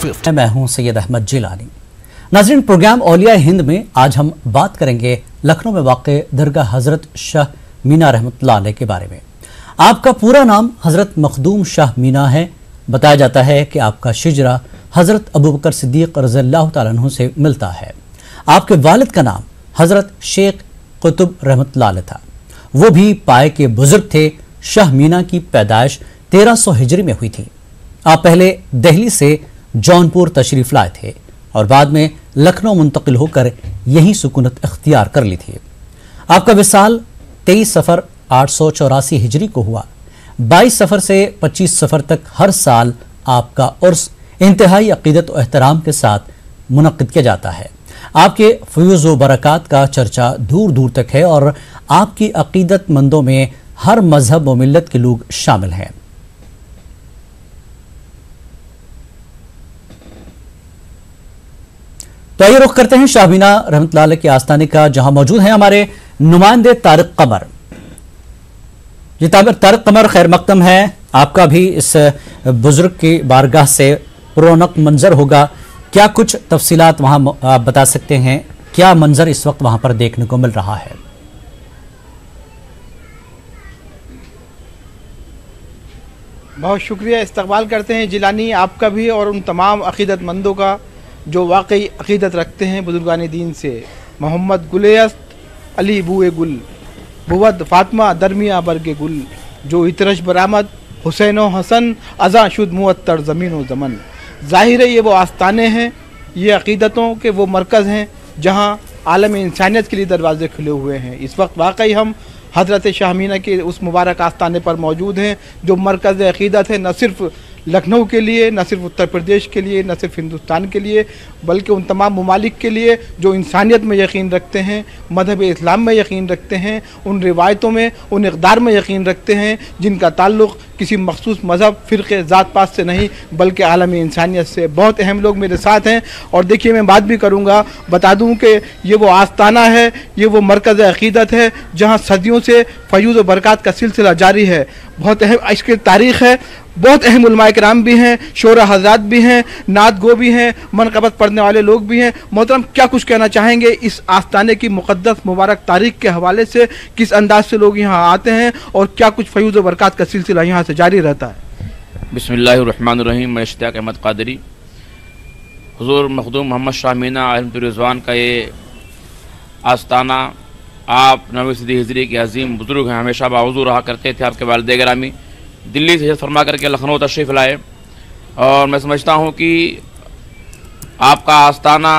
5th। मैं हूं सैयद अहमद जिलानी। नाज़रीन, प्रोग्राम औलिया हिंद में आज हम बात करेंगे लखनऊ में वाक़ दरगाह हज़रत शाह मीना रहमतुल्लाह अलैह के बारे में। आपका पूरा नाम हज़रत मखदूम शाह मीना है। बताया जाता है कि आपका शिजरा हज़रत अबू बकर सिद्दीक़ रज़ियल्लाहु तआला अन्हु से मिलता है। आपके वालिद का नाम हज़रत शेख कुतुब रहमतुल्लाह अलैह था। वो भी पाए के बुजुर्ग थे। शाह मीना की पैदाइश 1300 हिजरी में हुई थी। आप पहले दिल्ली से जौनपुर तशरीफ लाए थे और बाद में लखनऊ मुंतकिल होकर यहीं सुकूनत इख्तियार कर ली थी। आपका विसाल 23 सफ़र 884 हिजरी को हुआ। 22 सफ़र से 25 सफ़र तक हर साल आपका उर्स इंतहाई अकीदत और एहतराम के साथ मुनक्किद किया जाता है। आपके फ़यूज़ व बरक़ात का चर्चा दूर दूर तक है और आपकी अकीदतमंदों में हर मजहब व मिल्लत के लोग शामिल हैं। तो आइए रुख करते हैं शाह मीना रहमतुल्लाह अलैह के आस्थाने का, जहां मौजूद हैं हमारे नुमाइंदे तारिक कमर। जी तारिक कमर, खैर मकदम है। आपका भी इस बुजुर्ग की बारगाह से पुरौनक मंजर होगा। क्या कुछ तफसीलात वहां आप बता सकते हैं? क्या मंजर इस वक्त वहां पर देखने को मिल रहा है? बहुत शुक्रिया, इस्तकबाल करते हैं जिलानी आपका भी और उन तमाम अकीदतमंदों का जो वाकई अकीदत रखते हैं बुजुर्गान दीन से। मोहम्मद गुलेस्त अली बुए गुल बुवद फातिमा दरमिया बरगे गुल जो इतरश बरामद हुसैन व हसन अज़ा शुद मुअत्तर ज़मीन व ज़मन। ज़ाहिर है ये वो आस्थाने हैं, ये अकीदतों के वो मरकज़ हैं जहाँ आलम इंसानियत के लिए दरवाजे खुले हुए हैं। इस वक्त वाकई हम हज़रत शाह मीना के उस मुबारक आस्थाने पर मौजूद हैं जो मरकज़ अक़ीदत है, न सिर्फ़ लखनऊ के लिए, न सिर्फ उत्तर प्रदेश के लिए, न सिर्फ हिंदुस्तान के लिए, बल्कि उन तमाम ममालिक के लिए जो इंसानियत में यकीन रखते हैं, मज़हब इस्लाम में यकीन रखते हैं, उन रिवायतों में, उन इक़दार में यकीन रखते हैं जिनका ताल्लुक़ किसी मखसूस मज़हब, फ़िरक़े, ज़ात पात से नहीं बल्कि आलमी इंसानियत से। बहुत अहम लोग मेरे साथ हैं और देखिए मैं बात भी करूँगा, बता दूँ कि ये वो आस्थाना है, ये वो मरकज़ अक़ीदत है जहाँ सदियों से फ़यूज़ व बरक़ात का सिलसिला जारी है। बहुत अहम इसकी तारीख़ है, बहुत अहम उलमाए किराम भी हैं, शोरा हज़रात भी हैं, नात गो भी हैं, मनक़बत पढ़ने वाले लोग भी हैं। मोहतरम, क्या कुछ कहना चाहेंगे इस आस्थाने की मुक़द्दस मुबारक तारीख़ के हवाले से? किस अंदाज से लोग यहाँ आते हैं और क्या कुछ फ़यूज़ व बरक़ात का सिलसिला यहाँ से जारी रहता है? बिस्मिल्लाहिर्रहमानिर्रहीम। मैं इश्तियाक़ अहमद क़ादरी, हुज़ूर मखदूम मोहम्मद शाह मीना अलैहिर्रिज़वान का ये आस्थाना, आप 9वीं सदी हिजरी के अजीम बुज़ुर्ग हैं, हमेशा बावजूद रहा करते थे। आपके वालिद गिरामी दिल्ली से फरमा करके लखनऊ तशरीफ़ लाए और मैं समझता हूँ कि आपका आस्थाना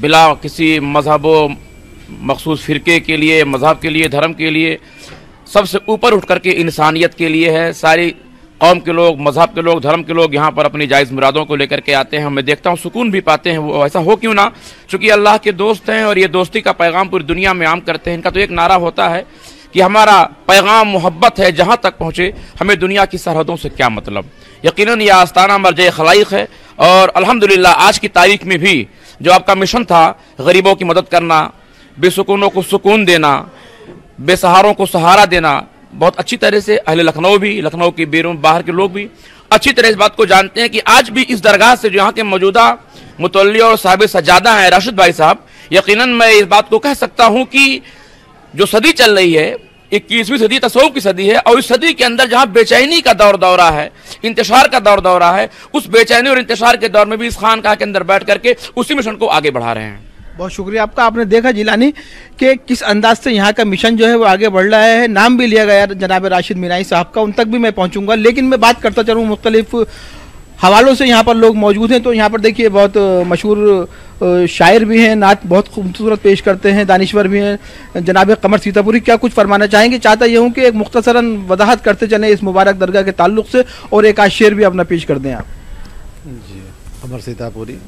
बिला किसी मज़हब व मखसूस फ़िरके के लिए, मज़हब के लिए, धर्म के लिए, सबसे ऊपर उठ करके इंसानियत के लिए है। सारी कौम के लोग, मज़हब के लोग, धर्म के लोग यहाँ पर अपनी जायज़ मुरादों को लेकर के आते हैं। मैं देखता हूँ सुकून भी पाते हैं। वो ऐसा हो क्यों ना, चूँकि अल्लाह के दोस्त हैं और ये दोस्ती का पैगाम पूरी दुनिया में आम करते हैं। इनका तो एक नारा होता है कि हमारा पैगाम मोहब्बत है, जहाँ तक पहुँचे हमें दुनिया की सरहदों से क्या मतलब। यकीनन यह आस्थाना मर्ज खलाइक है और अल्हम्दुलिल्लाह आज की तारीख में भी जो आपका मिशन था, गरीबों की मदद करना, बेसुकूनों को सुकून देना, बेसहारों को सहारा देना, बहुत अच्छी तरह से अहले लखनऊ भी, लखनऊ के बैरून बाहर के लोग भी अच्छी तरह इस बात को जानते हैं कि आज भी इस दरगाह से जो यहाँ के मौजूदा मुतवल्ली और साहिब सजादा हैं राशिद भाई साहब, यकीनन मैं इस बात को कह सकता हूँ कि जो सदी चल रही है, 21वीं सदी तसव्वुफ़ की सदी है और इस सदी के अंदर जहाँ बेचैनी का दौरा है, इंतशार का दौरा है, उस बेचैनी और इंतशार के दौर में भी इस खानकाह के अंदर बैठ करके उसी मिशन को आगे बढ़ा रहे हैं। बहुत शुक्रिया आपका। आपने देखा जिलानी कि किस अंदाज से यहाँ का मिशन जो है वो आगे बढ़ रहा है। नाम भी लिया गया जनाब राशिद मीनाई साहब का, उन तक भी मैं पहुँचूँगा, लेकिन मैं बात करता चलूँ मुख्तलिफ हवालों से यहाँ पर लोग मौजूद हैं। तो यहाँ पर देखिए बहुत मशहूर शायर भी हैं, नात बहुत खूबसूरत पेश करते हैं, दानिश्वर भी हैं, जनाब कमर सीतापुरी। क्या कुछ फरमाना चाहेंगे? चाहता ये हूँ कि एक मुख्तसरन वजाहत करते चलें इस मुबारक दरगाह के ताल्लुक़ से और एक आध शेर भी अपना पेश कर दें आप। जी, कमर सीतापुरी।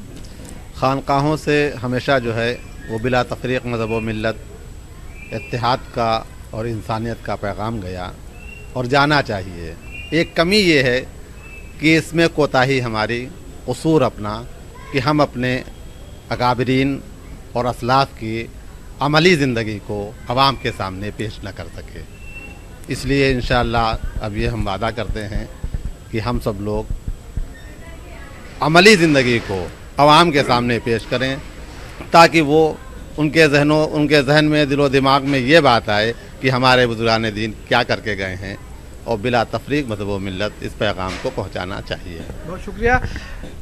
खानकाहों से हमेशा जो है वो बिला तफरीक़ मज़हब व मिल्लत, इत्तेहाद का और इंसानियत का पैगाम गया और जाना चाहिए। एक कमी ये है कि इसमें कोताही हमारी, कसूर अपना कि हम अपने अकाबरीन और असलाफ़ की अमली ज़िंदगी को अवाम के सामने पेश न कर सके। इसलिए इंशाअल्लाह अब ये हम वादा करते हैं कि हम सब लोग अमली ज़िंदगी को आवाम के सामने पेश करें, ताकि वो उनके जहन में, दिलो दिमाग में ये बात आए कि हमारे बुजुर्गान दीन क्या करके गए हैं, और बिला तफरीक मज़हब व मिल्लत इस पैगाम को पहुंचाना चाहिए। बहुत शुक्रिया।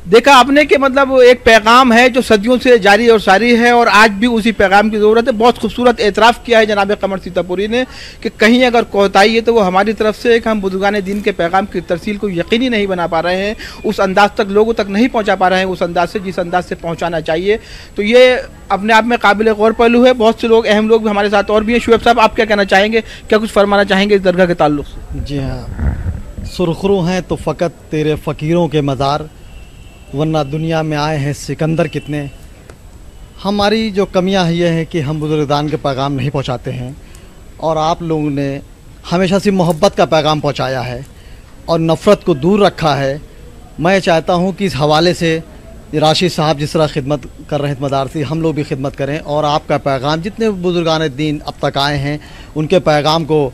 देखा आपने कि मतलब एक पैगाम है जो सदियों से जारी और सारी है, और आज भी उसी पैगाम की ज़रूरत है। बहुत खूबसूरत एतराफ़ किया है जनाब कमर सीतापुरी ने कि कहीं अगर कोताही है तो वो हमारी तरफ से एक, हम बुजुर्गान दीन के पैगाम की तरसील को यकीनी नहीं बना पा रहे हैं, उस अंदाज तक लोगों तक नहीं पहुँचा पा रहे हैं उस अंदाज से जिस अंदाज से पहुँचाना चाहिए। तो ये अपने आप में काबिल गौर पहलू है। बहुत से लोग, अहम लोग भी हमारे साथ और भी हैं। शुएब साहब, आप क्या कहना चाहेंगे, क्या कुछ फरमाना चाहेंगे इस दरगाह के ताल्लुक़ से? जी हाँ, सुरखरू हैं तो फ़कत तेरे फ़कीरों के मज़ार, वरना दुनिया में आए हैं सिकंदर कितने। हमारी जो कमियां है ये है कि हम बुजुर्गान के पैगाम नहीं पहुंचाते हैं, और आप लोगों ने हमेशा से मोहब्बत का पैगाम पहुंचाया है और नफ़रत को दूर रखा है। मैं चाहता हूं कि इस हवाले से राशिद साहब जिस तरह खिदमत कर रहे हैं मदारसी, हम लोग भी खिदमत करें, और आपका पैगाम जितने बुजुर्गान दीन अब तक आए हैं उनके पैगाम को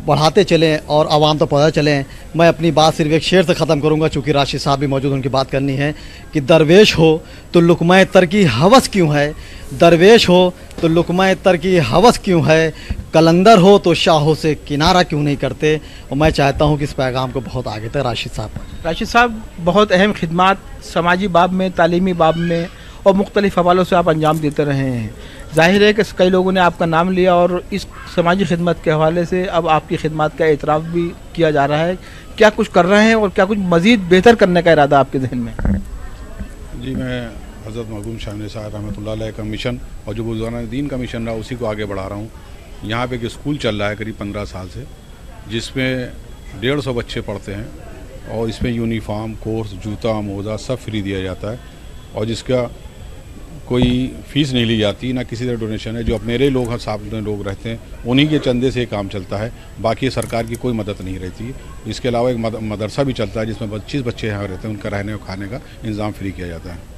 बढ़ाते चलें और आवाम तक पता चलें। मैं अपनी बात सिर्फ एक शेर से ख़त्म करूँगा, चूँकि राशिद साहब भी मौजूद, उनकी बात करनी है कि दरवेश हो तो लुक़मा तर की हवस क्यों है, दरवेश हो तो लुक़मा तर की हवस क्यों है, कलंदर हो तो शाहों से किनारा क्यों नहीं करते। और मैं चाहता हूँ कि इस पैगाम को बहुत आगे तक राशिद साहब बहुत अहम खिदमात समाजी बाब में, तालीमी बाब में और मुख्तलिफ़ हवालों से आप अंजाम देते रहे हैं। जाहिर है कि कई लोगों ने आपका नाम लिया और इस समाजी खिदमत के हवाले से अब आपकी खिदमत का एतराफ़ भी किया जा रहा है। क्या कुछ कर रहे हैं और क्या कुछ मज़ीद बेहतर करने का इरादा आपके जहन में? जी, मैं हज़रत मरहूम शाह मीर साहब रहमतुल्लाह अलैह का मिशन और जो बुजुर्गान दीन का मिशन रहा उसी को आगे बढ़ा रहा हूँ। यहाँ पे एक स्कूल चल रहा है करीब 15 साल से, जिसमें 150 बच्चे पढ़ते हैं, और इसमें यूनिफॉर्म, कोर्स, जूता, मोज़ा सब फ्री दिया जाता है, और जिसका कोई फ़ीस नहीं ली जाती, ना किसी तरह डोनेशन है। जो अब मेरे लोग साहब लोग रहते हैं उन्हीं के चंदे से काम चलता है, बाकी सरकार की कोई मदद नहीं रहती। इसके अलावा एक मदरसा भी चलता है जिसमें 25 बच्चे यहाँ रहते हैं, उनका रहने और खाने का इंतज़ाम फ्री किया जाता है।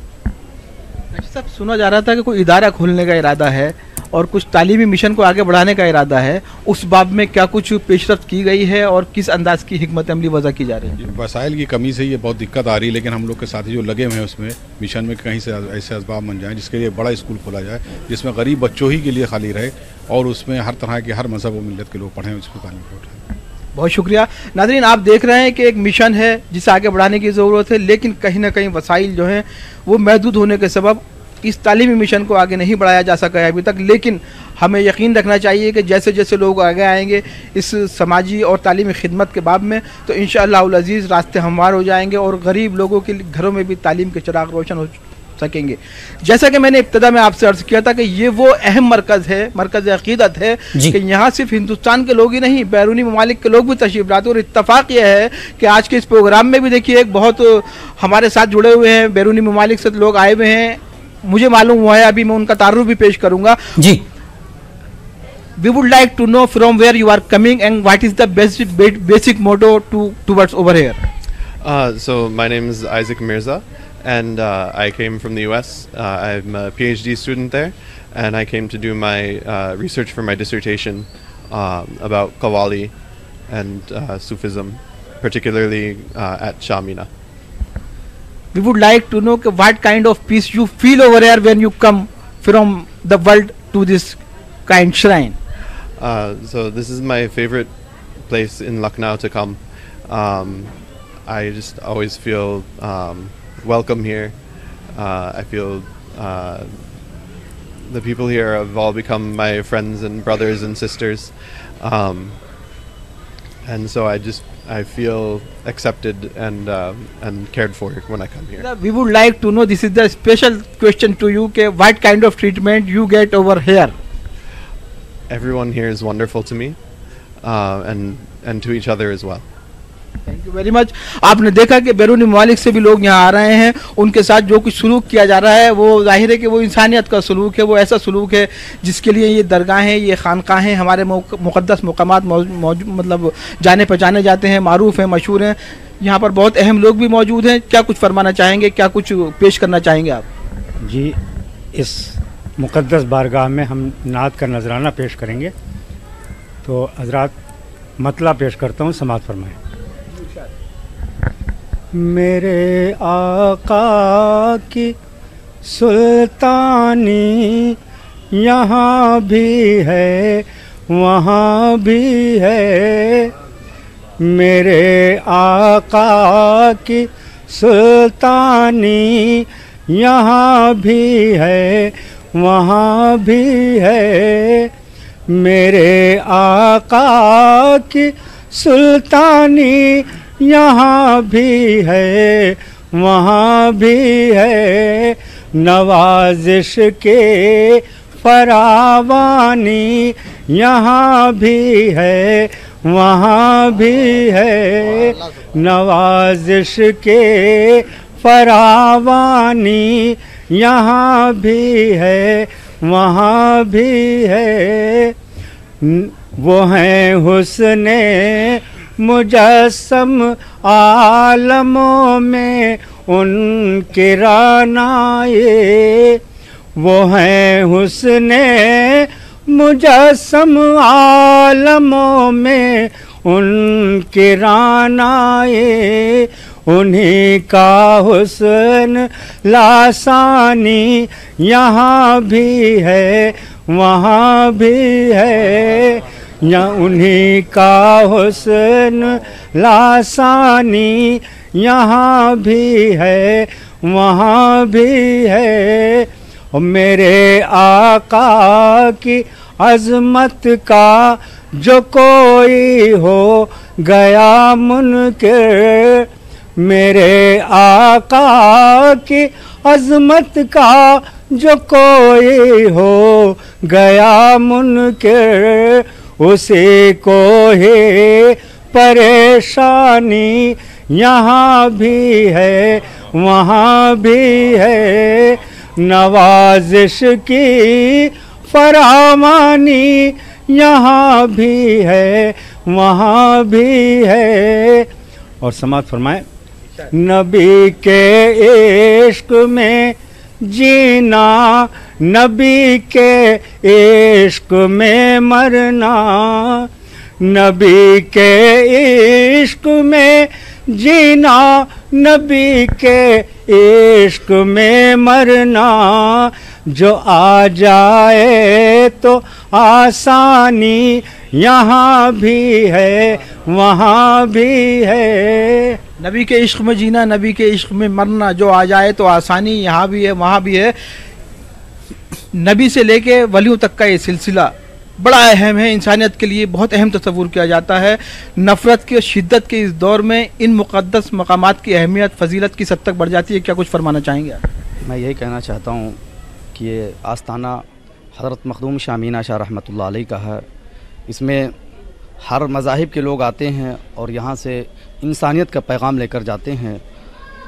सब सुना जा रहा था कि कोई इदारा खोलने का इरादा है और कुछ तालीमी मिशन को आगे बढ़ाने का इरादा है, उस बाब में क्या कुछ पेशरफ्त की गई है और किस अंदाज की हिकमत अमली वज़ा की जा रही है? वसाइल की कमी से ये बहुत दिक्कत आ रही है, लेकिन हम लोग के साथी जो लगे हुए हैं उसमें मिशन में कहीं से ऐसे असबाब बन जाएँ जिसके लिए बड़ा स्कूल खोला जाए, जिसमें गरीब बच्चों ही के लिए खाली रहे और उसमें हर तरह के, हर मज़हब व मिल्लत के लोग पढ़ें, उसको तालीम को उठाएँ। बहुत शुक्रिया। नाज़रीन, आप देख रहे हैं कि एक मिशन है जिसे आगे बढ़ाने की ज़रूरत है, लेकिन कहीं ना कहीं वसाइल जो हैं वो महदूद होने के सबब इस तालीमी मिशन को आगे नहीं बढ़ाया जा सका है अभी तक। लेकिन हमें यकीन रखना चाहिए कि जैसे जैसे लोग आगे आएंगे इस समाजी और तालीमी खिदमत के बाब में, तो इंशाअल्लाह अज़ीज़ रास्ते हमवार हो जाएंगे और गरीब लोगों के घरों में भी तालीम के चिराग रोशन हो सकेंगे। जैसा कि मैंने इब्तिदा में आपसे अर्ज़ किया था कि ये वो अहम मरकज़ है, मरकज़ अक़ीदत है कि यहाँ सिर्फ हिंदुस्तान के लोग ही नहीं, बैरूनी ममालिक के लोग भी तशरीफ़ लाते हैं। और इत्तफ़ाक़ ये है कि आज के इस प्रोग्राम में भी देखिए एक बहुत हमारे साथ जुड़े हुए हैं, बैरूनी ममालिक से लोग आए हुए हैं, मुझे मालूम हुआ है, अभी मैं उनका तारुफ भी पेश करूंगा जी। We would like to know from where you are coming and what is the basic motto towards over here. So my name is Isaac Mirza, and I came from the US. I'm a PhD student there, and I came to do my research for my dissertation about Qawwali and Sufism, particularly at Shah Mina. We would like to know what kind of peace you feel over here when you come from the world to this kind shrine. So this is my favorite place in Lucknow to come. I just always feel welcome here. I feel the people here have all become my friends and brothers and sisters, and so I feel accepted and cared for when I come here. We would like to know, this is the special question to you, what kind of treatment you get over here? Everyone here is wonderful to me, and to each other as well. Thank you very much. आपने देखा कि बैरूनी ममालिक से भी लोग यहाँ आ रहे हैं, उनके साथ जो कुछ सलूक किया जा रहा है वो जाहिर है कि वो इंसानियत का सलूक है, वो ऐसा सलूक है जिसके लिए ये दरगाहें, ये खानकाहें, हमारे मुक़द्दस मकामात मतलब जाने पहचाने जाते हैं, मारूफ हैं, मशहूर हैं। यहाँ पर बहुत अहम लोग भी मौजूद हैं। क्या कुछ फरमाना चाहेंगे, क्या कुछ पेश करना चाहेंगे आप? जी, इस मुक़द्दस बारगाह में हम नात का नजराना पेश करेंगे, तो हज़रात मतला पेश करता हूँ, समाअत फरमाएं। मेरे आका की सुल्तानी यहाँ भी है वहाँ भी है। मेरे आका की सुल्तानी यहाँ भी है वहाँ भी है। मेरे आका की सुल्तानी यहाँ भी है वहाँ भी है। नवाजिश के फरावानी यहाँ भी है वहाँ भी है। नवाजिश के फरावानी यहाँ भी है वहाँ भी है। वो हैं हुस्ने मुजस्सम आलमों में उनके रानाए। वो हैं हुस्ने मुजस्सम आलमों में उनके रानाए। उन्हीं का हुस्न लासानी यहाँ भी है वहाँ भी है। या उन्हीं का हुस्न लासानी यहाँ भी है वहाँ भी है। और मेरे आका की अज़मत का जो कोई हो गया मुनकिर। मेरे आका की अज़मत का जो कोई हो गया मुनकिर। उसी को ही परेशानी यहाँ भी है वहाँ भी है। नवाजिश की फरामानी यहाँ भी है वहाँ भी है। और समाअत फरमाए। नबी के इश्क में जीना, नबी के इश्क में मरना। नबी के इश्क में जीना, नबी के इश्क में मरना। जो आ जाए तो आसानी यहाँ भी है वहाँ भी है। नबी के इश्क में जीना, नबी के इश्क में मरना। जो आ जाए तो आसानी यहाँ भी है वहाँ भी है। नबी से लेके वलियों तक का ये सिलसिला बड़ा अहम है, इंसानियत के लिए बहुत अहम तस्वुर किया जाता है। नफ़रत की शिद्दत के इस दौर में इन मुक़द्दस मकामात की अहमियत फ़जीलत किस हद तक बढ़ जाती है, क्या कुछ फरमाना चाहेंगे? मैं यही कहना चाहता हूँ कि ये आस्ताना हज़रत मखदूम शाह मीना शाह रहमतुल्लाह अलैह का है। इसमें हर मज़ाहिब के लोग आते हैं और यहाँ से इंसानियत का पैगाम लेकर जाते हैं।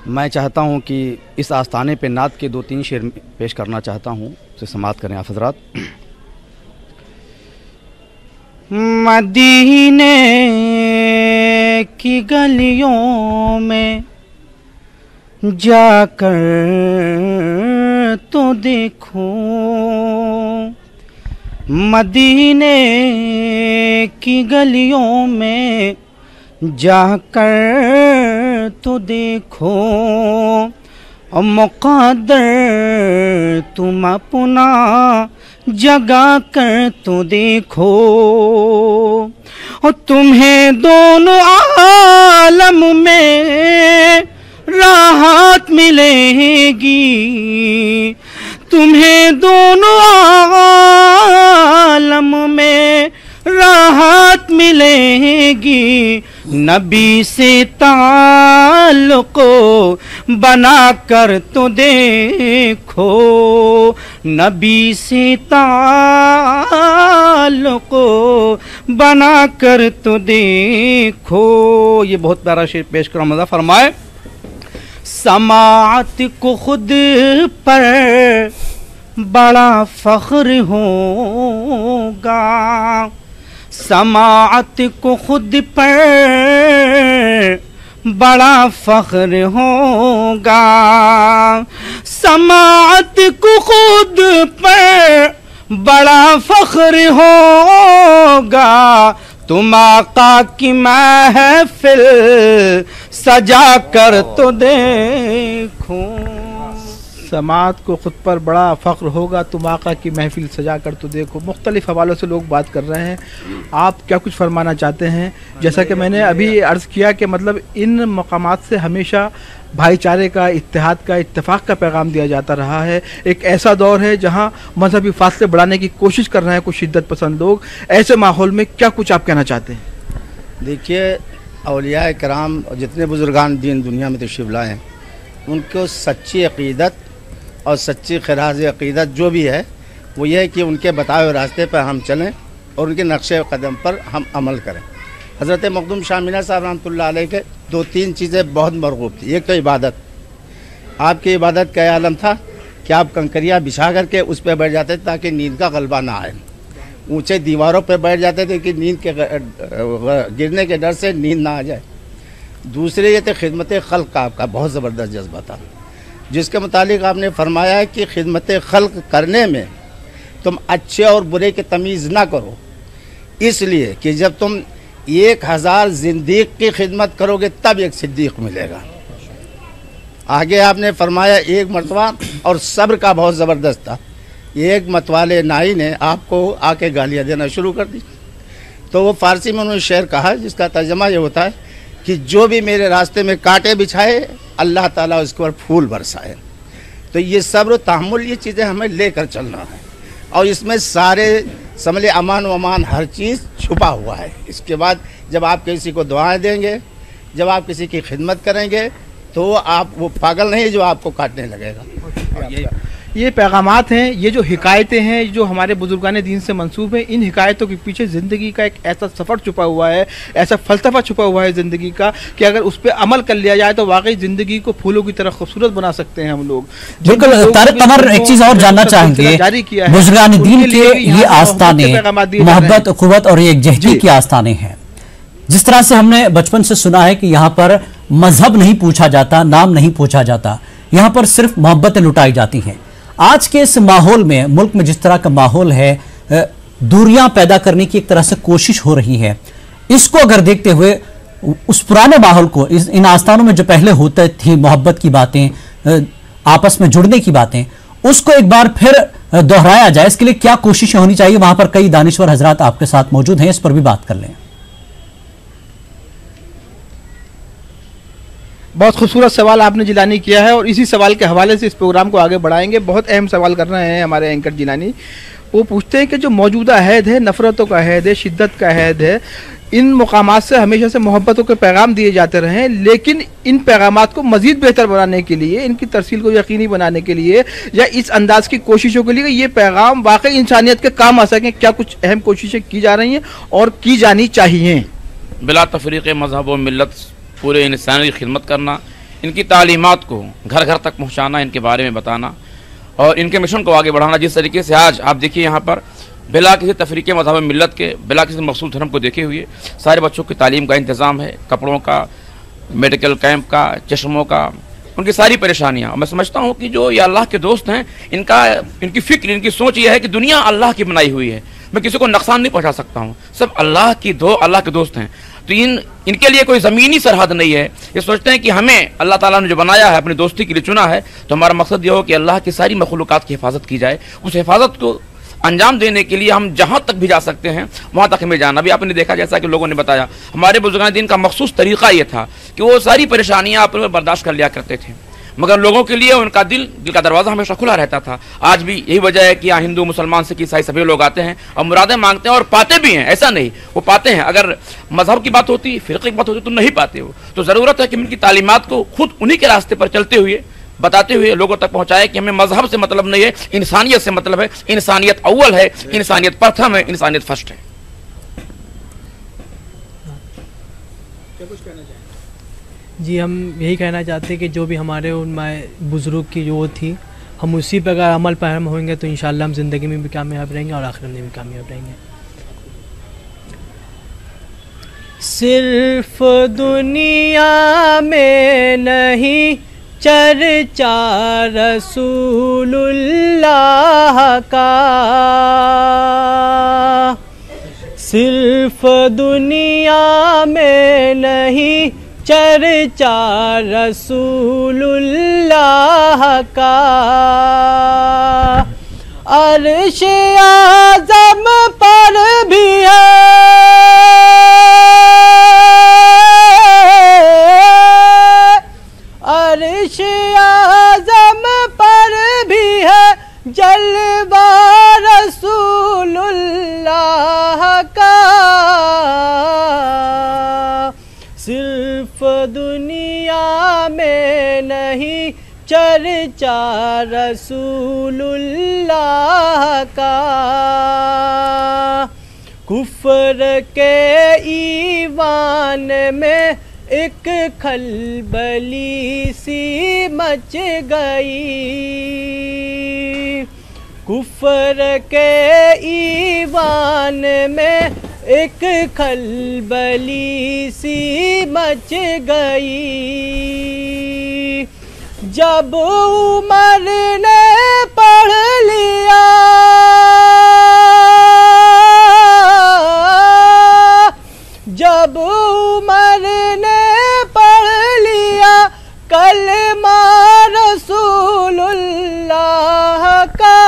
मैं चाहता हूँ कि इस आस्ताने पे नात के 2-3 शेर पेश करना चाहता हूँ, उसे समाअत करें आप हज़रात। मदीने की गलियों में जाकर तो देखो, मदीने की गलियों में जाकर तो देखो। और मुक़द्दर तुम अपना जगा कर तो देखो। और तुम्हें दोनों आलम में राहत मिलेगी। तुम्हें दोनों आलम में राहत मिलेगी। नबी से ताल्लुक़ बना कर तो देखो, नबी से ताल्लुक़ बना कर तो देखो। ये बहुत प्यारा शेर पेश करो, मज़ा फरमाए। समाअत को खुद पर बड़ा फ़ख्र होगा। समाअत को खुद पर बड़ा फ़ख्र होगा। समाअत को खुद पर बड़ा फ़ख्र होगा। तुम आका की महफिल सजा कर तो देखूं। समात को ख़ुद पर बड़ा फ़ख्र होगा, तुम आका की महफिल सजा कर तो देखो। मुख्तलिफ़ हवालों से लोग बात कर रहे हैं, आप क्या कुछ फरमाना चाहते हैं? जैसा कि मैंने अभी अर्ज़ किया कि मतलब इन मकामात से हमेशा भाईचारे का, इत्तेहाद का, इत्तेफाक का पैगाम दिया जाता रहा है। एक ऐसा दौर है जहां मजहबी फासले बढ़ाने की कोशिश कर रहे हैं कुछ शिद्दत पसंद लोग। ऐसे माहौल में क्या कुछ आप कहना चाहते हैं? देखिए, औलिया कराम और जितने बुजुर्गान दीन दुनिया में तशरीफ़ लाए हैं, उनको सच्ची अक़ीदत और सच्ची खराज अक़ीदत जो भी है वो ये है कि उनके बताए हुए रास्ते पर हम चलें और उनके नक्शे कदम पर हम अमल करें। हज़रत मखदूम शाह मीना साहब रहमतुल्लाह अलैह के 2-3 चीज़ें बहुत मरगूब थी। एक तो इबादत, आपकी इबादत का आलम था कि आप कंकरिया बिछा करके उस पर बैठ जाते थे ताकि नींद का गलबा ना आए। ऊंचे दीवारों पर बैठ जाते थे कि नींद के गिरने के डर से नींद ना आ जाए। दूसरे ये थे खिदमत खल्क़ का आपका बहुत ज़बरदस्त जज्बा था, जिसके मुतालिक आपने फरमाया है कि खिदमत खल्क़ करने में तुम अच्छे और बुरे के तमीज़ ना करो, इसलिए कि जब तुम 1000 ज़िंदीक़ की खिदमत करोगे तब एक सिद्दीक़ मिलेगा। आगे आपने फरमाया एक मरतबा, और सब्र का बहुत ज़बरदस्त था, एक मतवाले नाई ने आपको आके गालियाँ देना शुरू कर दी, तो वो फ़ारसी में उन्होंने शेर कहा जिसका तर्जमा ये होता है कि जो भी मेरे रास्ते में कांटे बिछाए अल्लाह ताला उसके ऊपर फूल बरसाए। तो ये सब्र तहम्मुल ये चीज़ें हमें लेकर चलना है, और इसमें सारे समले अमान वमान हर चीज़ छुपा हुआ है। इसके बाद जब आप किसी को दुआएं देंगे, जब आप किसी की खिदमत करेंगे, तो आप वो पागल नहीं जो आपको काटने लगेगा। ये पैगामात हैं, ये जो हिकायतें हैं जो हमारे बुजुर्गान दीन से मंसूब हैं, इन हिकायतों के पीछे ज़िंदगी का एक ऐसा सफ़र छुपा हुआ है, ऐसा फ़लसफ़ा छुपा हुआ है ज़िंदगी का कि अगर उस पर अमल कर लिया जाए तो वाकई ज़िंदगी को फूलों की तरह खूबसूरत बना सकते हैं हम लोग। बिल्कुल तारिक कमर, एक चीज़ और जानना चाहेंगे, बुजुर्गान दीन के ये आस्ताने मोहब्बत, क़ुव्वत और यकजहती की आस्ताने हैं। जिस तरह से हमने बचपन से सुना है कि यहाँ पर मजहब नहीं पूछा जाता, नाम नहीं पूछा जाता, यहाँ पर सिर्फ मोहब्बतें लुटाई जाती हैं। आज के इस माहौल में, मुल्क में जिस तरह का माहौल है, दूरियां पैदा करने की एक तरह से कोशिश हो रही है। इसको अगर देखते हुए उस पुराने माहौल को, इन आस्थानों में जो पहले होते थी मोहब्बत की बातें, आपस में जुड़ने की बातें, उसको एक बार फिर दोहराया जाए, इसके लिए क्या कोशिशें होनी चाहिए? वहां पर कई दानिश्वर हजरात आपके साथ मौजूद हैं, इस पर भी बात कर लें। बहुत खूबसूरत सवाल आपने जिलानी किया है और इसी सवाल के हवाले से इस प्रोग्राम को आगे बढ़ाएंगे। बहुत अहम सवाल कर रहे हैं हमारे एंकर जिलानी। वो पूछते हैं कि जो मौजूदा हैद है, नफ़रतों का हैद है, शिद्दत का हैद है, इन मकामात से हमेशा से मोहब्बतों के पैगाम दिए जाते रहे हैं, लेकिन इन पैगामात को मज़ीद बेहतर बनाने के लिए, इनकी तरसील को यकीनी बनाने के लिए या इस अंदाज की कोशिशों के लिए ये पैगाम वाकई इंसानियत के काम आ सकें, क्या कुछ अहम कोशिशें की जा रही हैं और की जानी चाहिए? बिला तफरीक़ मज़हब व मिल्लत पूरे इंसानी की खिदमत करना, इनकी तालीमात को घर घर तक पहुँचाना, इनके बारे में बताना और इनके मिशन को आगे बढ़ाना। जिस तरीके से आज आप देखिए यहाँ पर बिला किसी तफरीक़ मज़हब मिल्लत के, बिला किसी मखसूस धर्म को देखे हुए सारे बच्चों की तालीम का इंतज़ाम है, कपड़ों का, मेडिकल कैंप का, चश्मों का, उनकी सारी परेशानियाँ। मैं समझता हूँ कि जो ये अल्लाह के दोस्त हैं, इनकी फ़िक्र, इनकी सोच ये है कि दुनिया अल्लाह की बनाई हुई है, मैं किसी को नुकसान नहीं पहुँचा सकता हूँ, सब अल्लाह के दोस्त हैं। तो इनके लिए कोई ज़मीनी सरहद नहीं है। ये सोचते हैं कि हमें अल्लाह ताला ने जो बनाया है, अपनी दोस्ती के लिए चुना है, तो हमारा मकसद ये हो कि अल्लाह की सारी मखलूक़ात की हिफाजत की जाए। उस हिफाजत को अंजाम देने के लिए हम जहाँ तक भी जा सकते हैं वहाँ तक हमें जाना। अभी आपने देखा, जैसा कि लोगों ने बताया, हमारे बुजुर्गान दीन का मखसूस तरीक़ा ये था कि वो सारी परेशानियाँ अपने बर्दाश्त कर लिया करते थे, मगर लोगों के लिए उनका दिल का दरवाज़ा हमेशा खुला रहता था। आज भी यही वजह है कि यहाँ हिंदू, मुसलमान, सिख, ईसाई सभी लोग आते हैं और मुरादें मांगते हैं और पाते भी हैं। ऐसा नहीं, वो पाते हैं। अगर मजहब की बात होती, फ़िरक़े की बात होती तो नहीं पाते हो। तो ज़रूरत है कि उनकी तालीमात को खुद उन्हीं के रास्ते पर चलते हुए, बताते हुए लोगों तक पहुँचाए कि हमें मजहब से मतलब नहीं है, इंसानियत से मतलब है। इंसानियत अव्वल है, इंसानियत प्रथम है, इंसानियत फर्स्ट है। जी, हम यही कहना चाहते हैं कि जो भी हमारे बुज़ुर्ग की जो थी, हम उसी पर अगर अमल पैरम होंगे तो इंशाअल्लाह हम ज़िंदगी में भी कामयाब रहेंगे और आखिरत में भी कामयाब रहेंगे। सिर्फ दुनिया में नहीं चर्चा रसूलुल्लाह का, सिर्फ दुनिया में नहीं चर्चा रसूलुल्लाह का, अर्श आज़म पर भी है, अर्श आज़म पर भी है जलवा रसूलुल्लाह का। सिर्फ दुनिया में नहीं चर्चा रसूलुल्लाह का, कुफ्र के ईवान में एक खलबली सी मच गई, कुफ्र के ईवान में एक खलबली सी मच गई। जब उमर ने पढ़ लिया, जब उमर ने पढ़ लिया कलमा रसूलुल्लाह का,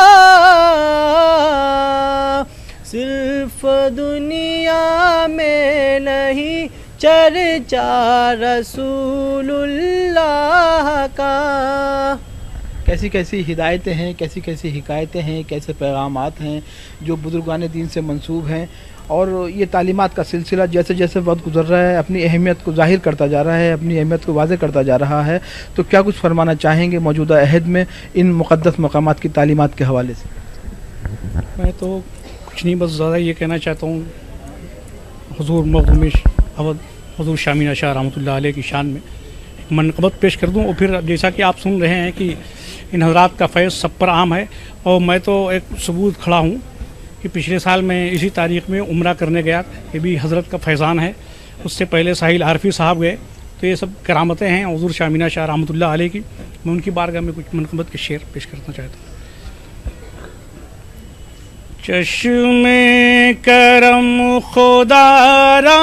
सिर्फ दुनिया में नहीं चर्चा रसूलुल्लाह का। कैसी कैसी हिदायतें हैं, कैसी कैसी हिकायतें हैं, कैसे पैगामात हैं जो बुजुर्गान दीन से मंसूब हैं। और ये तालीमात का सिलसिला जैसे जैसे वक्त गुजर रहा है अपनी अहमियत को ज़ाहिर करता जा रहा है, अपनी अहमियत को वाज़ेह करता जा रहा है। तो क्या कुछ फरमाना चाहेंगे मौजूदा अहद में इन मुक़द्दस मकामात की तालीमात के हवाले से? मैं तो कुछ नहीं, बस ज़्यादा ये कहना चाहता हूँ हुज़ूर मखदूम अवध हुज़ूर शाह मीना शाह रहमतुल्लाह अलैह की शान में एक मनक़बत पेश कर दूँ। और फिर जैसा कि आप सुन रहे हैं कि इन हज़रात का फैज़ सब पर आम है, और मैं तो एक सबूत खड़ा हूँ कि पिछले साल मैं इसी तारीख़ में उम्रा करने गया, ये भी हज़रत का फैज़ान है। उससे पहले साहिल आरफी साहब गए। तो ये सब करामतें हैं हुज़ूर शाह मीना शाह रहमतुल्लाह अलैह की। मैं उनकी बारगाह में कुछ मनक़बत के शेर पेश करना चाहता हूँ। चश्मे करम खुदारा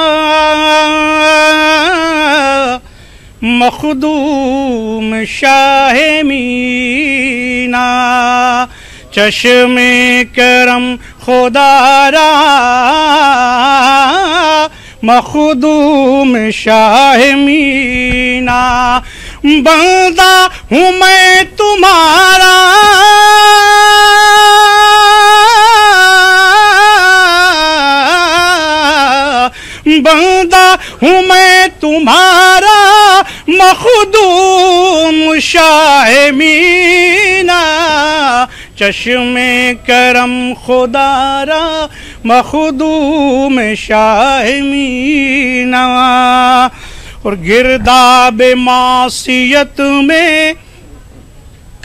मखदूम शाह मीना, चश्मे करम खुदारा मखदूम शाह मीना, बंदा हूँ मैं तुम्हारा बंदा हूँ मैं तुम्हारा मखदूम शाह मीना, चश्मे करम खुदारा मखदूम शाह मीना। और गिरदाब मासियत में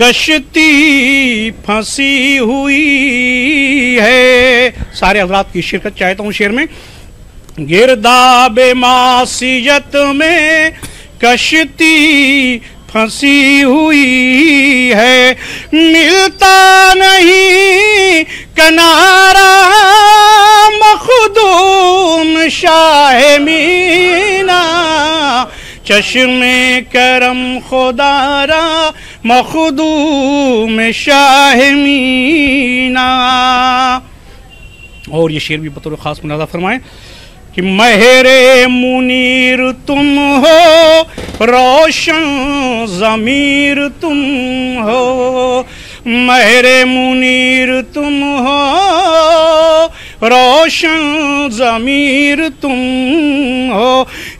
कश्ती फंसी हुई है। सारे हज़रात की शिरकत चाहता हूँ शेर में। गिरदाब मासियत में कश्ती फंसी हुई है, मिलता नहीं किनारा मखदूम शाह मीना, चश्मे करम खुदारा मखदूम शाह मीना। और ये शेर भी बतौर ख़ास मुनाज़ा फरमाएं कि महरे मुनीर तुम हो, रोशन ज़मीर तुम हो, महरे मुनीर तुम हो, रोशन ज़मीर तुम हो,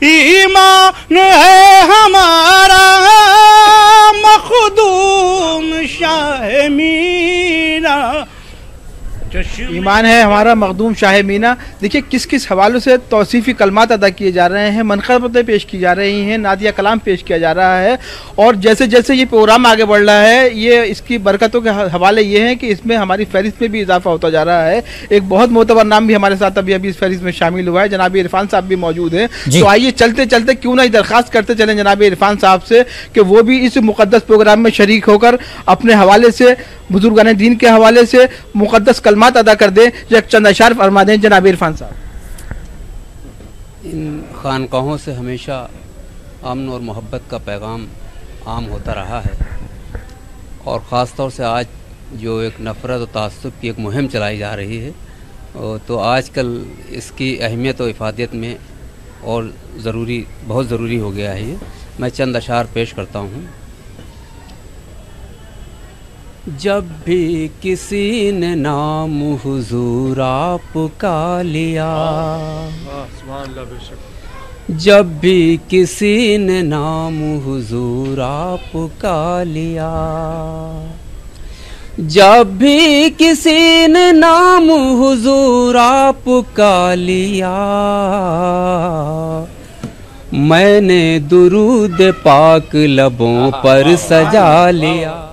ईमान है हमारा मखदूम शाह मीना, ईमान है हमारा मखदूम शाह मीना। देखिए किस किस हवालों से तौसीफ़ी कलमात अदा किए जा रहे हैं, मनक़बतें पेश की जा रही हैं, नादिया कलाम पेश किया जा रहा है। और जैसे जैसे ये प्रोग्राम आगे बढ़ रहा है, ये इसकी बरकतों के हवाले ये हैं कि इसमें हमारी फहरिस्त में भी इजाफा होता जा रहा है। एक बहुत मोतबर नाम भी हमारे साथ अभी अभी इस फहरिस्त में शामिल हुआ है, जनाब इरफान साहब भी मौजूद हैं। तो आइए चलते चलते क्यों ना दरख्वास्त करते चलें जनाब इरफान साहब से कि वो भी इस मुक़द्दस प्रोग्राम में शरीक होकर अपने हवाले से, बुजुर्गान दीन के हवाले से मुक़द्दस कलमात अदा कर दें। एक चंद अशार फरमा दें जनाब इरफान साहब। इन खानकाहों से हमेशा अमन और मोहब्बत का पैगाम आम होता रहा है, और ख़ास तौर से आज जो एक नफ़रत और तआस्सुब की एक मुहिम चलाई जा रही है, तो आजकल इसकी अहमियत और इफ़ादियत में और बहुत ज़रूरी हो गया है। ये मैं चंद अशार पेश करता हूँ। जब भी किसी ने नाम हुजूर आपका लिया, जब भी किसी ने नाम हुजूर आपका लिया, जब भी किसी ने नाम हुजूर आपका लिया, मैंने दुरूद पाक लबों पर सजा लिया।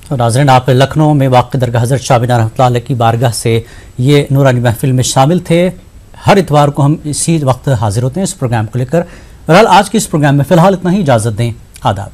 तो नाज़रीन, आप लखनऊ में वाक़ई दरगाह हज़रत शाह मीना रहमतुल्लाह अलैह की बारगाह से ये नूरानी महफिल में शामिल थे। हर इतवार को हम इसी वक्त हाजिर होते हैं इस प्रोग्राम को लेकर। बहरहाल आज के इस प्रोग्राम में फ़िलहाल इतना ही, इजाज़त दें, आदाब।